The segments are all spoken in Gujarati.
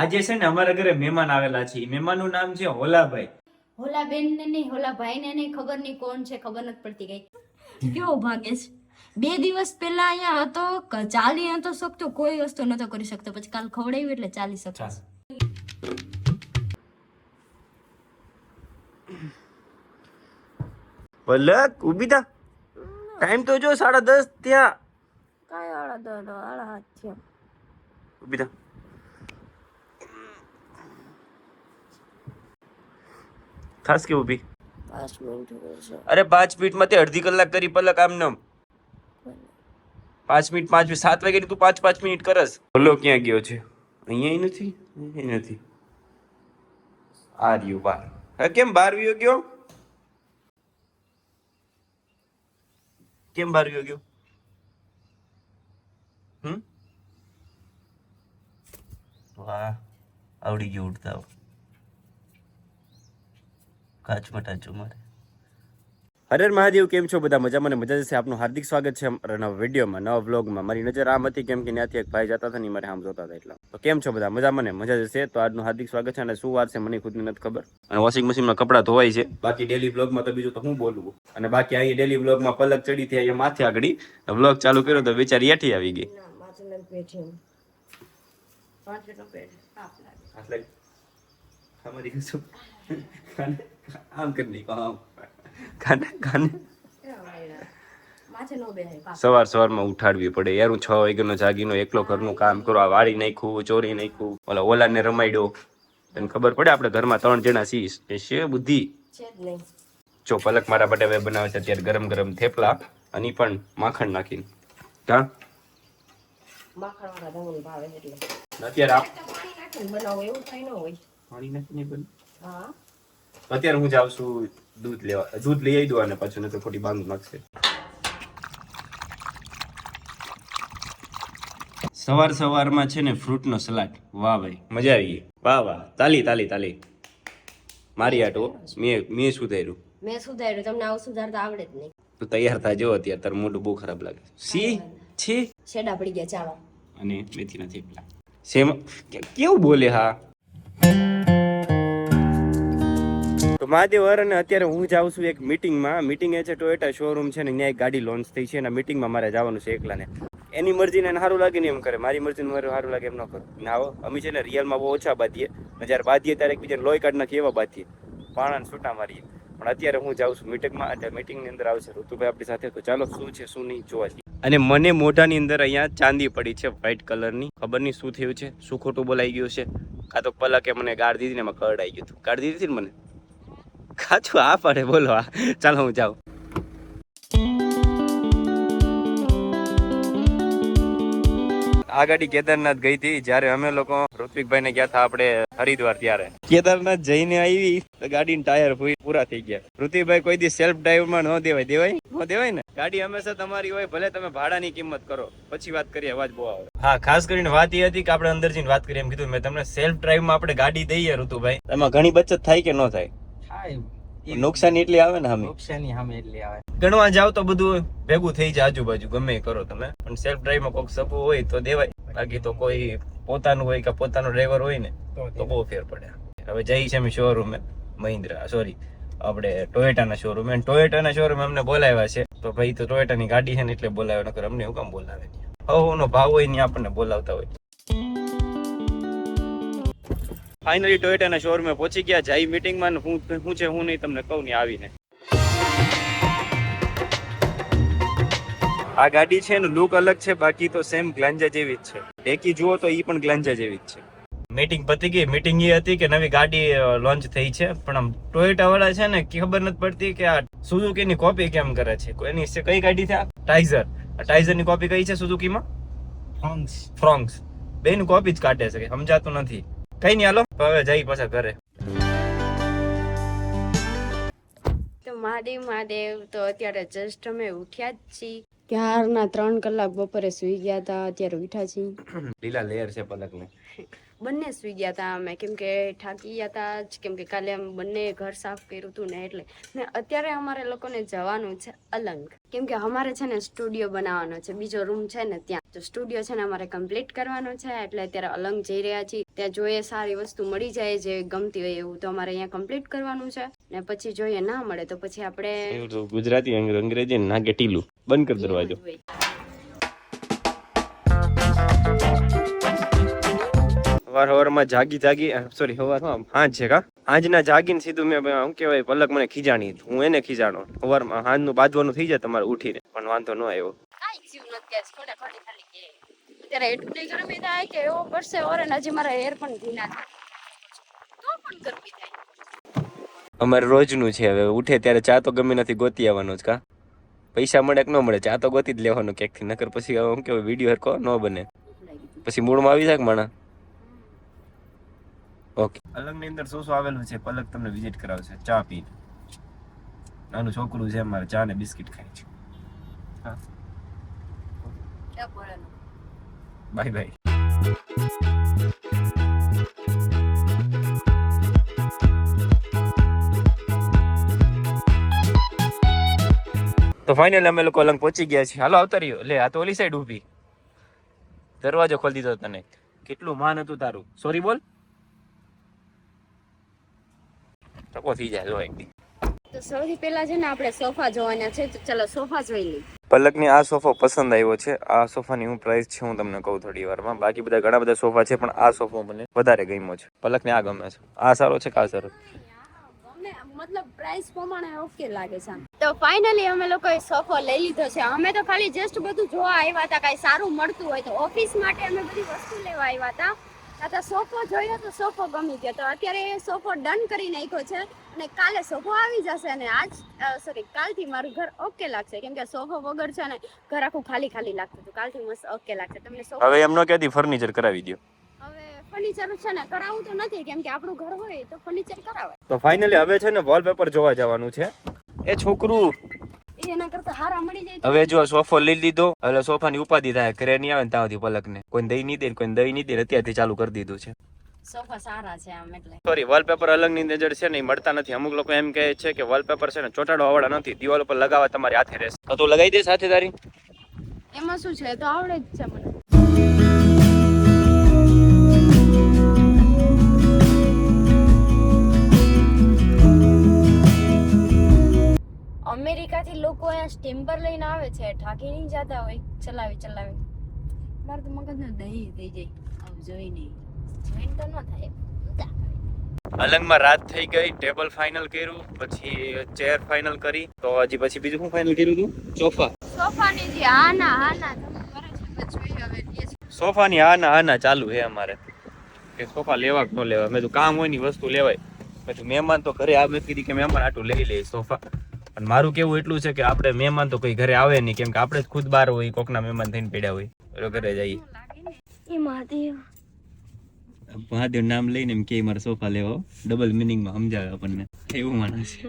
આજે છે ને અમારા ઘરે મહેમાન આવેલા છે. મહેમાનનું નામ છે હોલાભાઈ. હોલાબેન ને નહીં, હોલાભાઈ ને નહીં, ખબર નહીં કોણ છે, ખબર નથી પડતી કઈ. કેવો ભાગે છે. 2 દિવસ પહેલા અહીંયા હતો, ચાલી નતો શકતો, કોઈ વસ્તુ નતો કરી શકતો, પછી કાલ ખવડાવ્યું એટલે ચાલી શકતો. પલક ઊભી થા. ટાઈમ તો જો 10:30 થયા. કાંઈ 8:30 થયા. ઊભી થા. ખાસ કે ઊભી. 5 મિનિટ. અરે 5 મિનિટમાં તે અડધી કલાક કરી પલક આમ નમ. 5 મિનિટ 7 વાગે તું 5 મિનિટ કરસ. બોલો ક્યાં ગયો છે? અહીંયા નથી, અહીં નથી. આ રહ્યો બાર. હા કેમ બહાર ગયો ગયો? કેમ બહાર ગયો? વાહ, આવડી ગયું ઉઠતા. કાચ મટાચો મારે. હરે મહાદેવ, કેમ છો બધા? મજામાં ને મજા જશે. આપનું હાર્દિક સ્વાગત છે અમારા નવા વિડીયોમાં, નવા વ્લોગમાં. મારી નજર આમ હતી કેમ કે ત્યાંથી એક ભાઈ જતા હતા ને મારે આમ જોતા હતા એટલા. તો કેમ છો બધા? મજામાં ને મજા જશે. તો આજનું હાર્દિક સ્વાગત છે. અને શું વાર છે મને ખુદને નથી ખબર. અને વોશિંગ મશીનમાં કપડાં ધોવાય છે. બાકી ડેલી વ્લોગમાં તો બીજું તો હું બોલવું. અને બાકી અહીં ડેલી વ્લોગમાં પલક ચડી હતી અહીંયા માથે આગળ વ્લોગ ચાલુ કર્યો તો બિચારી હેઠી આવી ગઈ. આમ કરી સવારમાં ઉઠાડવી પડે યાર. હું 6 વાગ્યાનો જાગીનો એકલો ઘરનું કામ કરો. આ વાળી નાખ્યું, ચોરી નાખ્યું, ઓલા ને રમાડ્યો. તને ખબર પડે આપણે ઘરમાં 3 જણા છીએ એ છે બુદ્ધિ જો. પલક મારા માટે હવે બનાવે છે અત્યારે ગરમ ગરમ થેપલા, અને પણ માખણ નાખીને. કા અત્યારે પાણી નાખીને બને. અત્યારે હું જાઉં છું દૂધ લેવા. દૂધ લઈ આવી દો અને પાછું ને તો ખોટી બાંધ નાખશે. સવારમાં છે ને ફ્રૂટ નો સલાડ. વાહ ભાઈ, મજા આવી ગઈ. વાહ વાહ, તાલી. મારી આટો મેં સુધાર્યું. તમને આવું સુધારતા આવડે જ નહીં. તું તૈયાર થાય જો. અત્યારે તારું મોઢું બહુ ખરાબ લાગે છે. છેડા પડી ગયા. ચાલો. અને મેથી ના થેપલા સેમ કેવું બોલે. હા તો મહાદેવ અને અત્યારે હું જાઉં છું એક મીટિંગમાં. મીટિંગ એ છે ટોયોટા શોરૂમ છે ને, ત્યાં એક ગાડી લોન્ચ થઈ છે. એના મીટિંગમાં મારે જવાનું છે એકલાને. એની મરજીને સારું લાગે ને એમ કરે, મારી મરજીને મારે સારું લાગે એમ ન કરું. ના આવો અમે છે ને રિયલમાં બહુ ઓછા બાંધીએ. જ્યારે બાંધીએ ત્યારે એકબીજાને લોહી કાઢ નાખીએ એવા બાંધીએ, પાણાને છૂટા મારીએ. પણ અત્યારે હું જાઉં છું મીટિંગમાં. અત્યારે મીટિંગની અંદર આવશે ઋતુભાઈ આપણી સાથે. તો ચાલો શું છે શું નહીં જોવા જઈએ. અને મને મોઢાની અંદર અહીંયા ચાંદી પડી છે વ્હાઈટ કલરની. ખબર નહીં શું થયું છે, શું ખોટું બોલાઈ ગયું છે. કાં તો પલકે મને ગાળ દીધી ને એમાં કડ આવી ગયું હતું. ગાળ દીધી હતી ને મને. કાચું આ પડે બોલો. ચાલો હું જાઉં. આ ગાડી કેદારનાથ ગઈ હતી જયારે અમે લોકો ઋત્વિકભાઈ ને ગયા હતા આપણે હરિદ્વાર. ત્યારે કેદારનાથ જઈને આવી તો ગાડીના ટાયર પૂરા થઈ ગયા. ઋત્વિકભાઈ કોઈ દી સેલ્ફ ડ્રાઈવ માં ન દેવાય ને. ગાડી હંમેશા તમારી હોય, ભલે તમે ભાડાની કિંમત કરો. પછી વાત કરીએ, અવાજ બહુ આવે. હા, ખાસ કરીને વાત એ હતી કે આપણે અંદર જઈને વાત કરીએ એમ કીધું મેં તમને. સેલ્ફ ડ્રાઈવ માં આપણે ગાડી દઈએ ઋતુભાઈ, એમાં ઘણી બચત થાય કે ન થાય? નુકસાની એટલી આવે ને. ગણવા જાવ તો બધું ભેગું થઈ જાય આજુબાજુ, ગમે કરો તમે. પણ સેલ્ફ ડ્રાઈવ માં કોઈક સપુ હોય તો દેવાય. બાકી તો કોઈ પોતાનું હોય કે પોતાનો ડ્રાઈવર હોય ને તો બહુ ફેર પડે. હવે જઈ છે અમે શોરૂમે, મહિન્દ્રા સોરી આપણે ટોયોટાના શોરૂમ. અને ટોયોટાના શોરૂમ અમને બોલાવ્યા છે. તો ભાઈ તો ટોયોટાની ગાડી છે ને એટલે બોલાવ્યા, નકર અમને હું કામ બોલાવે? નો ભાવ હોય ને આપણને બોલાવતા હોય. ફાઇનલી ટોયોટાના શોરૂમે પહોંચી ગયા. જઈ મીટિંગમાં હું છે હું નહીં તમને કહું ને આવીને. આ ગાડી છે ને લુક અલગ છે, બાકી તો સેમ ગ્લાન્જા જેવી જ છે. ડેકી જુઓ તો ઈ પણ ગ્લાન્જા જેવી જ છે. મીટિંગ પતી ગઈ. મીટિંગ એ હતી કે નવી ગાડી લોન્ચ થઈ છે, પણ આમ ટોયોટા વાળા છે ને ખબર નથી પડતી કે આ સુઝુકી ની કોપી કેમ કરે છે. કોઈની કઈ ગાડી છે? ટાઈઝર. ટાઈઝર ની કોપી કઈ છે સુઝુકીમાં? ફ્રોન્ક્સ. બે ની કોપી જ કાઢે છે, સમજાતું નથી. કઈ નહીં, હાલો હવે જઈ પાછા ઘરે. તો મહાદેવ તો અત્યારે જસ્ટ અમે ઉઠ્યા જ છીએ. ક્યારના 3 કલાક બપોરે સુઈ ગયા હતા, અત્યારે ઉઠ્યા છીએ. લીલા લેયર છે પલકને. બંને સુઈ ગયા હતા અમે, કેમ કે થાકી ગયા હતા. કેમ કે કાલે અમે બંને ઘર સાફ કર્યું હતું ને એટલે. ને અત્યારે અમારે લોકોને જવાનું છે અલંગ, કેમ કે અમારે છે ને સ્ટુડિયો બનાવવાનો છે. બીજો રૂમ છે ને ત્યાં તો સ્ટુડિયો છે ને અમારે કમ્પ્લીટ કરવાનો છે, એટલે અત્યારે અલંગ જઈ રહ્યા છીએ. ત્યાં જોઈએ સારી વસ્તુ મળી જાય જે ગમતી હોય એવું, તો અમારે અહીંયા કમ્પ્લીટ કરવાનું છે. ને પછી જોઈએ ના મળે તો પછી આપણે ગુજરાતી અંગ્રેજી નાગે ટીલું બંધ કર દરવાજો. સવારમાં જાગી સોરી સવારમાં હાંજ છે કા હાંજના જાગીને સીધું મેં શું કહેવાય પલક મને ખીજાણી, હું એને ખીજાણો. સવારમાં હાંજનું બાજવાનું થઈ જાય તમારે ઉઠીને, પણ વાંધો ન આવ્યો. અત્યારે એટલું ગરમી થાય કે એવો પડશે ઓર હજી મારા હેર પણ ભીના થાય તો પણ ગરમી થાય. અમારે રોજનું છે, હવે ઉઠે ત્યારે ચા તો ગમે નથી ગોતી આવવાનો જ કા. પૈસા મળે કે ન મળે ચા તો ગોતી જ લેવાનો ક્યાંકથી, નકર પછી શું કહેવાય વિડીયો હરકો ન બને, પછી મૂડમાં આવી જાય કે માણા. ઓકે, અલંગની અંદર શું શું આવેલું છે પલક તમને વિઝિટ કરાવશે. ચા પી, નાનું છોકરું છે અમારે ચા ને બિસ્કિટ ખાય છે. હા બાય બાય. તો ફાઇનલી અમે લોકો અલંગ પહોંચી ગયા છીએ. હાલો આવતા રહ્યો. લે આ તો ઓલી સાઈડ ઊભી, દરવાજો ખોલી દીધો તને. કેટલું માન હતું તારું. સોરી બોલ. ટકો થઈ જાય લો એકદી. તો સૌથી પહેલા છે ને આપણે સોફા જોવાના છે, તો ચલો સોફા જોઈ લઈએ. પલકને આ સોફો પસંદ આવ્યો છે. આ સોફાની હું પ્રાઇસ છે હું તમને કહું થોડી વારમાં. બાકી બધા ઘણા બધા સોફા છે પણ આ સોફો મને વધારે ગમ્યો છે. પલકને આ ગમે છે. આ સારો છે કે આ સારો? મતલબ પ્રાઇસ પ્રમાણે ઓકે લાગે છે. તો ફાઇનલી અમે લોકોએ સોફો લઈ લીધો છે. અમે તો ખાલી જસ્ટ બધું જોવા આવ્યા હતા, કાંઈ સારું મળતું હોય તો. ઓફિસ માટે અમે બધી વસ્તુ લેવા આવ્યા હતા. તો સોફો જોયો તો સોફો ગમી ગયો, તો અત્યારે સોફો ડન કરી નાખ્યો છે અને કાલે સોફો આવી જશે. અને કાલથી મારું ઘર ઓકે લાગશે, કેમ કે સોફો વગર છે ને ઘર આખું ખાલી ખાલી લાગતું હતું. કાલથી મસ્ત ઓકે લાગશે તમને સોફો. હવે એમ ન કહેતી ફર્નિચર કરાવી દો. હવે ફર્નિચર છે ને કરાવવું તો નથી, કેમ કે આપણું ઘર હોય તો ફર્નિચર કરાવાય. તો ફાઇનલી હવે છે ને વોલપેપર જોવા જવાનું છે. એ છોકરું એના કરતા હારા મળી જાય. હવે જો સોફો લઈ લીધો, એટલે સોફાની ઉપાધિ થાય, ઘરે નહીં આવે ને ત્યાંથી પલકને કોઈ દઈ નહીં દે, કોઈ દઈ નહીં દે, અત્યારથી ચાલુ કરી દીધું છે. સોફા સારા છે આમ એટલે. સોરી, વોલપેપર અલંગની નજર છે ને એ મળતા નથી. અમુક લોકો એમ કહે છે કે વોલપેપર છે ને ચોટાડવા વાળા નથી, દિવાલ ઉપર લગાવવા તમારી હાથે રહેશે. તો તું લગાવી દે સાથે તારી. એમાં શું છે, તો આવડે જ છે મને. અમેરિકાથી લોકો અહીંયા સ્ટીમ્બર લઈને આવે છે, ઠાકી નહીં જતા હોય ચલાવી. મારે તો મગજનો દહીં થઈ જાય આવું જોઈ નહીં, જોઈન તો ન થાય. અલંગમાં રાત થઈ ગઈ, ટેબલ ફાઇનલ કર્યું, પછી ચેર ફાઇનલ કરી, તો હજી પછી બીજું શું ફાઇનલ કર્યું તું? સોફાની જે હાના તમે કરે છે બસ જોઈએ હવે. સોફાની હાના ચાલુ છે અમારે કે સોફા લેવા કે ન લેવા. મેં તો કામ હોય ની વસ્તુ લેવાય. પછી મહેમાન તો ઘરે આવે કીધી કે મહેમાન આટલું લઈ લે સોફા. અને મારું કેવું એટલું છે કે આપણે મહેમાન તો કોઈ ઘરે આવે નહીં, કેમ કે આપણે જ ખુદ બહાર હોય, કોકના મહેમાન થઈને પડ્યા હોય, એટલે ઘરે જઈએ. મહાદેવ નામ લઈને એમ કે મારે સોફા લેવો, ડબલ મિનિંગમાં સમજાવે આપણને, એવું માણસ છે.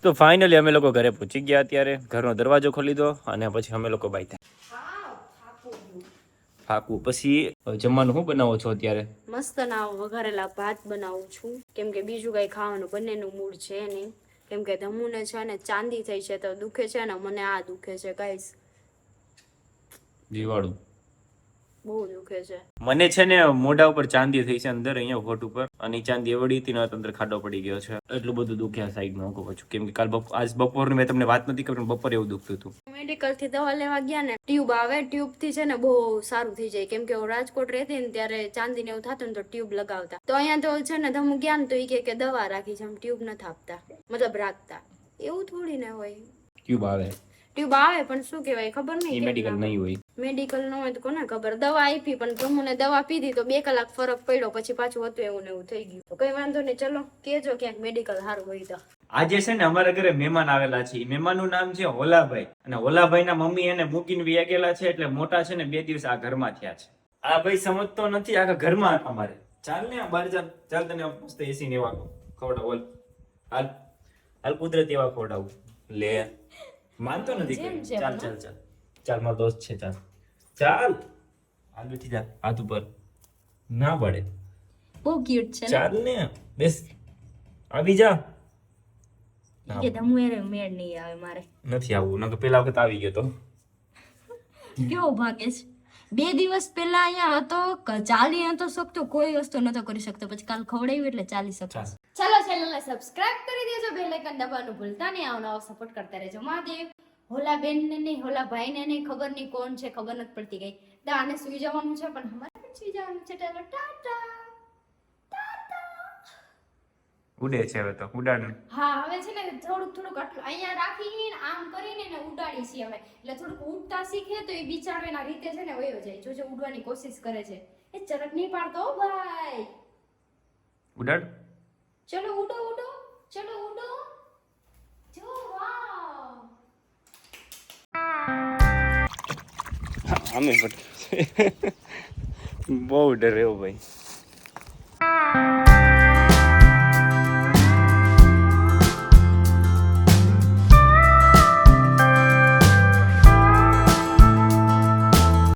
તો ફાઇનલી અમે લોકો ઘરે પહોંચી ગયા. અત્યારે ઘરનો દરવાજો ખોલી દો અને પછી અમે લોકો બાય થાય. ફાકું પછી જમવાનું શું બનાવો છો અત્યારે? મસ્ત ના વઘારેલા ભાત બનાવું છું, કેમ કે બીજું કઈ ખાવાનું બંનેનું મૂડ છે નહીં. કેમ કે ધમુને છે ને ચાંદી થઈ છે તો દુખે છે ને, મને આ દુખે છે ગાઈસ, જીવાડું બહુ દુખે છે. મને છે ને મોઢા ઉપર ચાંદી થઈ છે અંદર, અહીંયા હોઠ ઉપર, અને ચાંદી એવડી હતી ને અંદર ખાડો પડી ગયો છે. એટલું બધું દુખ્યા સાઈડમાં કહું છું, કેમ કે આજ બપોરની મેં તમને વાત નથી કરી, બપોર એવું દુખતું હતું. મેડિકલ થી દવા લેવા ગયા ને, ટ્યુબ આવે, ટ્યુબ થી છે ને બહુ સારું થઈ જાય. કેમ કે હું રાજકોટ રહેતી ને ત્યારે ચાંદી ને એવું થતું ને તો ટ્યુબ લગાવતા, તો અહીંયા તો છે ને ધમુ ગયા ને તો એ કે દવા રાખી છે, ટ્યુબ નથી આપતા, મતલબ રાખતા. એવું થોડી ને હોય, ટ્યુબ આવે પણ શું કહેવાય ખબર નહીં, મેડિકલ નહીં હોય. મેડિકલ ન હોય તો કોને ખબર. દવા આપી પણ ધમુને દવા પીધી તો 2 કલાક ફરક પડ્યો, પછી પાછું હતું એવું ને એવું થઈ ગયું. તો કઈ વાંધો નહીં, ચલો કેજો ક્યાંક મેડિકલ સારું હોય તો. આજે છે ને અમારા ઘરે મહેમાન આવેલા છે. મહેમાનનું નામ છે હોલાભાઈ, અને હોલાભાઈ ના મમ્મી એને મૂકીને વી ગયેલા છે, એટલે મોટા છે ને 2 દિવસ આ ઘરમાં થયા છે. આ ભાઈ સમજતો નથી, આખા ઘરમાં અમારે. ચાલ ને બહાર ચાલ તને મસ્ત એસી ને એવા ખવડાવું, હાલ કુદરતી એવા ખવડાવું. લે માનતો નથી, ચાલ મારો દોસ્ત છે, ચાલ હાલ બેઠી જા, હાથ ઉપર ના પડે. બહુ ક્યુટ છે. ચાલ ને બેસ, આવી જા, ઈ કે ધમુએ મેળ નહીં આવે મારે. નથી આવું, નકર પેલા વખત આવી ગયો તો. કેવો ભાગે છે. 2 દિવસ પહેલા અહીંયા હતો, ચાલી નતો શકતો, કોઈ વસ્તુ નતો કરી શકતો, પછી કાલ ખવડાવ્યું એટલે ચાલી શકતો. ચલો ચેનલને સબસ્ક્રાઇબ કરી દેજો, બેલ આઇકન દબાવવાનું ભૂલતા નહીં, આવનારો સપોર્ટ કરતા રહેજો. મહાદેવ. હોલા બેન ને નહીં, હોલા ભાઈ ને નહીં, ખબર નહીં કોણ છે, ખબર નથી પડતી ગઈ. તો આને સુઈ જવાનું છે, પણ અમારે પણ સુઈ જવાનું છે. ચાલો ટાટા. ઉડે છે હવે તો, ઉડાડ. હા, હવે છે ને થોડુંક આટલું અહીંયા રાખીને આમ કરીને ને ઉડાડી છીએ હવે. એટલે થોડુંક ઉડતા શીખે તો એ બિચારો એના રીતે છે ને વયો જાય. જોજો ઉડવાની કોશિશ કરે છે. એ ચરક નહીં પાડતો હો ભાઈ. ઉડાડ. ચલો ઉડો ઉડો, ચલો ઉડો. જો વાવ. આમે બહુ ડર રહ્યો ભાઈ.